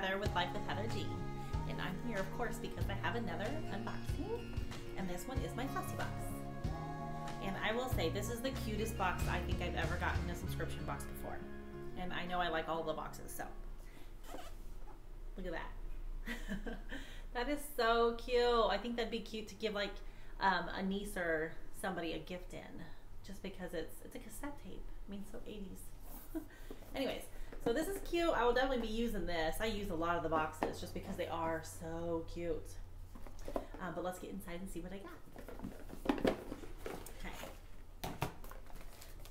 Heather with Life with Heather G. And I'm here, of course, because I have another unboxing. And this one is my Glossy box. And I will say, this is the cutest box I think I've ever gotten a subscription box before. And I know I like all the boxes, so. Look at that. That is so cute. I think that'd be cute to give like a niece or somebody a gift in. Just because it's a cassette tape. I mean, so 80s. Anyways, so this is cute. I will definitely be using this. I use a lot of the boxes just because they are so cute. But let's get inside and see what I got. Okay.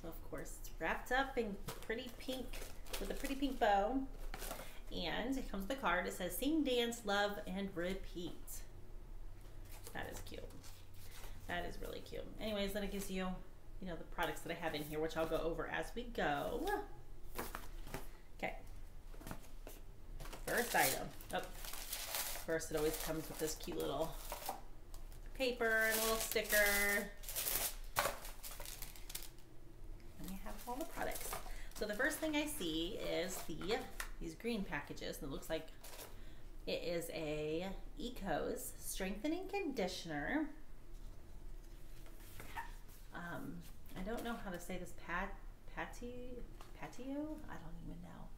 So of course it's wrapped up in pretty pink, with a pretty pink bow. And it comes with a card. It says sing, dance, love, and repeat. That is cute. That is really cute. Anyways, then it gives you, you know, the products that I have in here, which I'll go over as we go. Okay. First item. Oh. First, it always comes with this cute little paper and a little sticker. And we have all the products. So the first thing I see is these green packages, and it looks like it is a Eco's Strengthening Conditioner. I don't know how to say this, patio? I don't even know.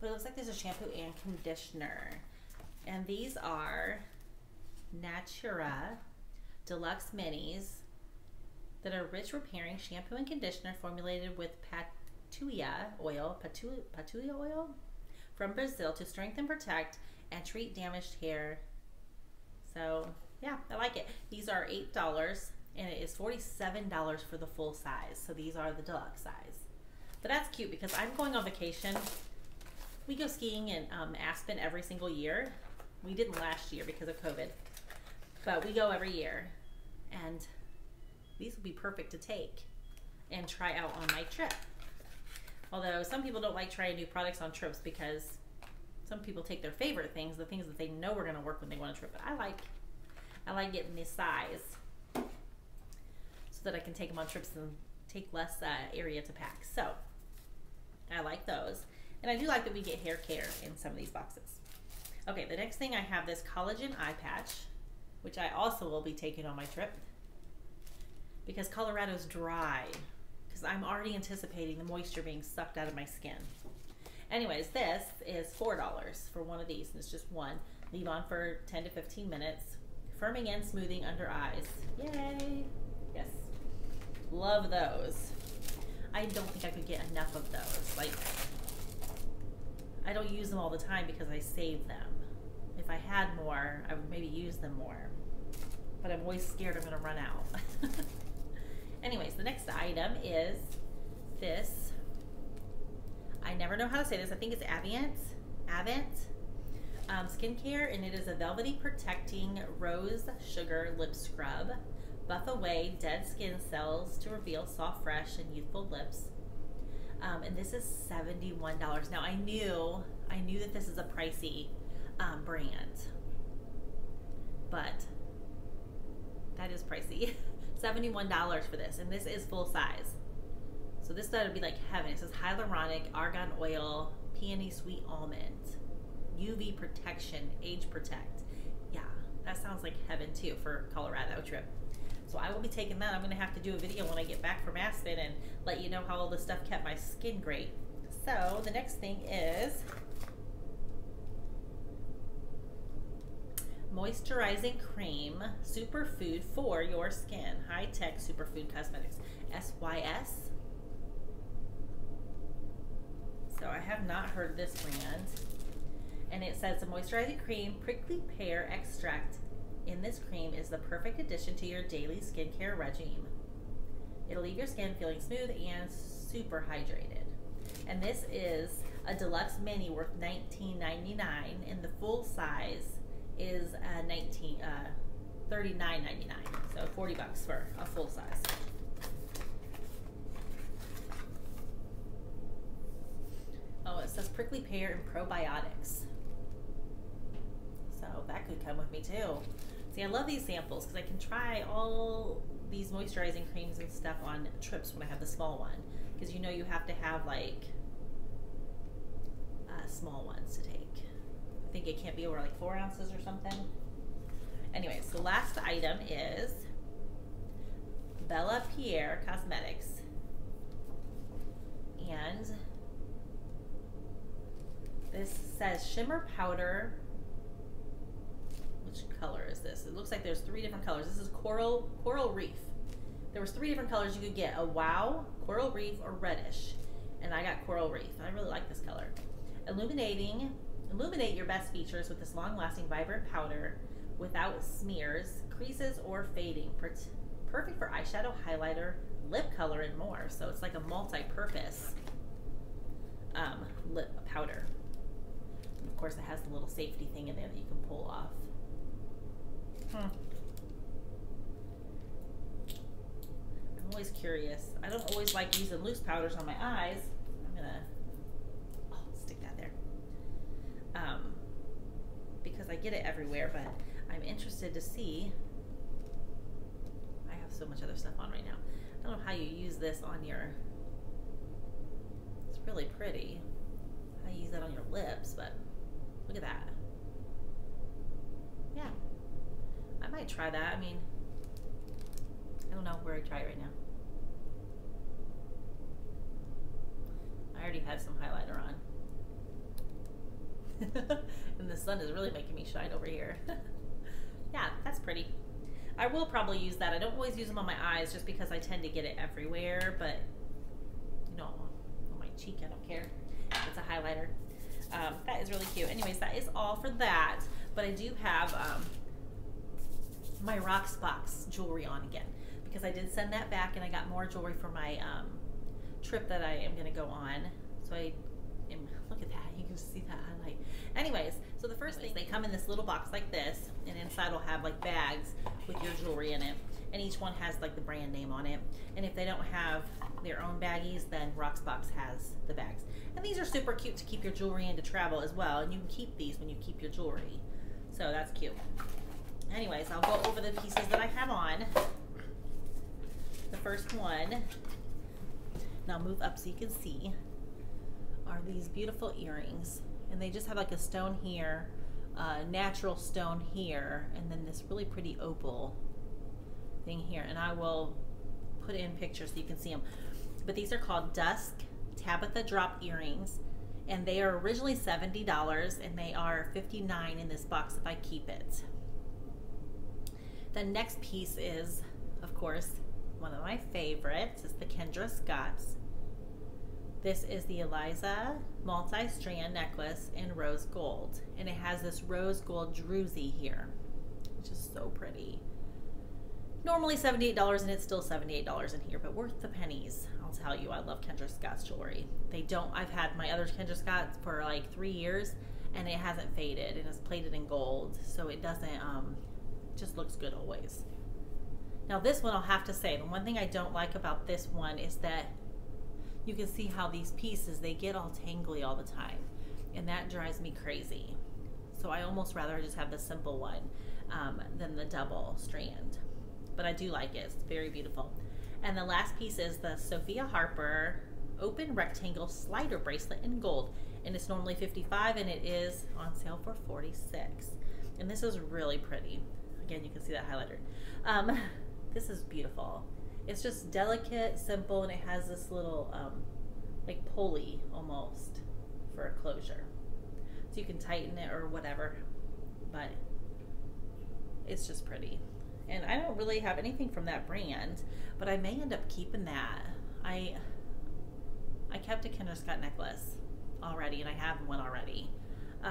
But it looks like there's a shampoo and conditioner. And these are Natura Deluxe Minis that are rich repairing shampoo and conditioner formulated with patchouli oil from Brazil to strengthen, protect, and treat damaged hair. So yeah, I like it. These are $8 and it is $47 for the full size. So these are the deluxe size. But that's cute because I'm going on vacation. We go skiing in Aspen every single year. We didn't last year because of COVID, but we go every year. And these would be perfect to take and try out on my trip. Although some people don't like trying new products on trips because some people take their favorite things, the things that they know are going to work when they go on a trip. But I like getting this size so that I can take them on trips and take less area to pack. So I like those. And I do like that we get hair care in some of these boxes. Okay, the next thing I have this collagen eye patch, which I also will be taking on my trip because Colorado's dry. Because I'm already anticipating the moisture being sucked out of my skin. Anyways, this is $4 for one of these, and it's just one. Leave on for 10 to 15 minutes. Firming and smoothing under eyes. Yay! Yes. Love those. I don't think I could get enough of those. Like, I don't use them all the time because I save them. If I had more, I would maybe use them more. But I'm always scared I'm going to run out. Anyways, the next item is this. I never know how to say this. I think it's Avent skincare, and it is a velvety protecting rose sugar lip scrub. Buff away dead skin cells to reveal soft, fresh, and youthful lips. And this is $71. Now I knew that this is a pricey brand, but that is pricey. $71 for this, and this is full size. So this would be like heaven. It says hyaluronic, argan oil, peony sweet almond, UV protection, age protect. Yeah, that sounds like heaven too for Colorado trip. So I will be taking that. I'm going to have to do a video when I get back from Aspen and let you know how all this stuff kept my skin great. So the next thing is Moisturizing Cream Superfood for your skin. High-tech superfood cosmetics. SYS. So I have not heard this brand. And it says the moisturizing cream prickly pear extract in this cream is the perfect addition to your daily skincare regime. It'll leave your skin feeling smooth and super hydrated. And this is a deluxe mini worth $19.99, and the full size is $39.99. So $40 for a full size. Oh, it says prickly pear and probiotics. So that could come with me too. See, I love these samples because I can try all these moisturizing creams and stuff on trips when I have the small one. Because you know you have to have like small ones to take. I think it can't be over like 4 ounces or something. Anyways, the last item is Bella Pierre Cosmetics. And this says Shimmer Powder. Which color is this? It looks like there's 3 different colors. This is Coral Reef. There was 3 different colors you could get: a Wow, Coral Reef, or Reddish. And I got Coral Reef. I really like this color. Illuminate your best features with this long-lasting, vibrant powder without smears, creases, or fading. Perfect for eyeshadow, highlighter, lip color, and more. So it's like a multi-purpose lip powder. And of course, it has the little safety thing in there that you can pull off. I'm always curious. I don't always like using loose powders on my eyes. I'm gonna stick that there because I get it everywhere, but I'm interested to see. I have so much other stuff on right now. I don't know how you use this on your, it's really pretty how you use that on your lips, but look at that. Yeah, I might try that. I mean, I don't know where I try it right now. I already have some highlighter on. And the sun is really making me shine over here. Yeah, that's pretty. I will probably use that. I don't always use them on my eyes just because I tend to get it everywhere, but you know, on my cheek, I don't care. It's a highlighter. That is really cute. Anyways, that is all for that. But I do have my Rocksbox jewelry on again because I did send that back and I got more jewelry for my trip that I am going to go on. So I am, look at that. You can see that highlight. Anyways, so the first thing, they come in this little box like this, and inside will have like bags with your jewelry in it. And each one has like the brand name on it. And if they don't have their own baggies, then Rocksbox has the bags. And these are super cute to keep your jewelry in to travel as well. And you can keep these when you keep your jewelry. So that's cute. Anyways, I'll go over the pieces that I have on. The first one, and I'll move up so you can see, are these beautiful earrings. And they just have like a stone here, natural stone here, and then this really pretty opal thing here. And I will put in pictures so you can see them. But these are called Dusk Tabitha drop earrings, and they are originally $70, and they are $59 in this box if I keep it. The next piece is, of course, one of my favorites. It's the Kendra Scott's. This is the Eliza multi-strand necklace in rose gold, and it has this rose gold druzy here, which is so pretty. Normally $78, and it's still $78 in here, but worth the pennies. I'll tell you, I love Kendra Scott's jewelry. I've had my other Kendra Scott for like 3 years, and it hasn't faded, and it's plated in gold, so it doesn't, just looks good always. Now this one, I'll have to say, the one thing I don't like about this one is that you can see how these pieces, they get all tangly all the time, and that drives me crazy. So I almost rather just have the simple one than the double strand. But I do like it. It's very beautiful. And the last piece is the Sofia Harper open rectangle slider bracelet in gold, and it's normally $55, and it is on sale for $46. And this is really pretty. Again, you can see that highlighter. This is beautiful. It's just delicate, simple, and it has this little like pulley almost for a closure. So you can tighten it or whatever, but it's just pretty. And I don't really have anything from that brand, but I may end up keeping that. I kept a Kendra Scott necklace already, and I have one already, but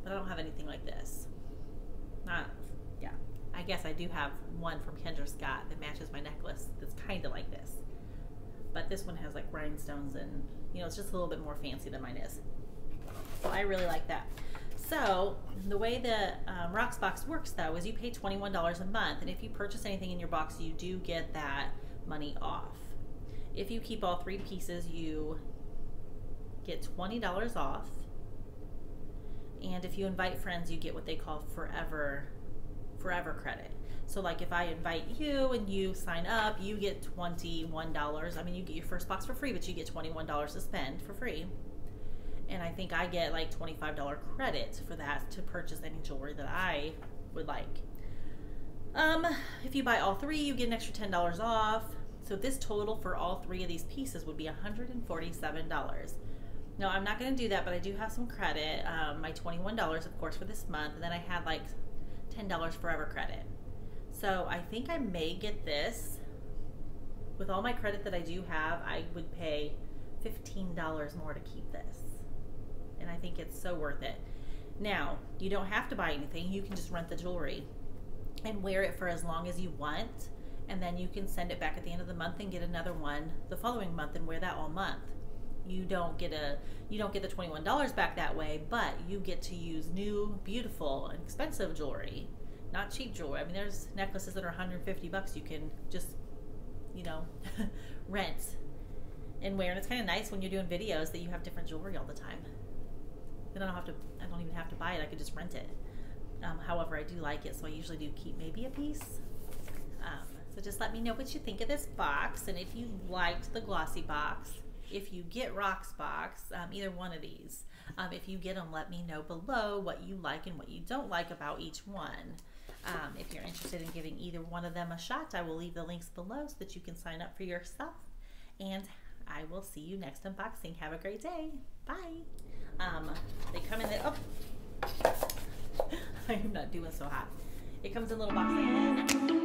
I don't have anything like this. I guess I do have one from Kendra Scott that matches my necklace that's kind of like this. But this one has like rhinestones and, you know, it's just a little bit more fancy than mine is. So I really like that. So the way the Rocksbox works though is you pay $21 a month, and if you purchase anything in your box, you do get that money off. If you keep all 3 pieces, you get $20 off. And if you invite friends, you get what they call forever credit. So like if I invite you and you sign up, you get $21. I mean, you get your first box for free, but you get $21 to spend for free. And I think I get like $25 credit for that to purchase any jewelry that I would like. If you buy all three, you get an extra $10 off. So this total for all three of these pieces would be $147. No, I'm not going to do that, but I do have some credit. My $21, of course, for this month. And then I had like $10 forever credit. So I think I may get this. With all my credit that I do have, I would pay $15 more to keep this. And I think it's so worth it. Now, you don't have to buy anything. You can just rent the jewelry and wear it for as long as you want. And then you can send it back at the end of the month and get another one the following month and wear that all month. You don't get the $21 back that way, but you get to use new, beautiful, and expensive jewelry, not cheap jewelry. I mean, there's necklaces that are $150 you can just, you know, rent and wear. And it's kind of nice when you're doing videos that you have different jewelry all the time. Then I don't even have to buy it. I could just rent it. However, I do like it, so I usually do keep maybe a piece. So just let me know what you think of this box, and if you liked the Glossy box, if you get Rocks box, either one of these. If you get them, let me know below what you like and what you don't like about each one. If you're interested in giving either one of them a shot, I will leave the links below so that you can sign up for yourself. And I will see you next unboxing. Have a great day. Bye. They come in the, oh, I'm not doing so hot. It comes in little boxes.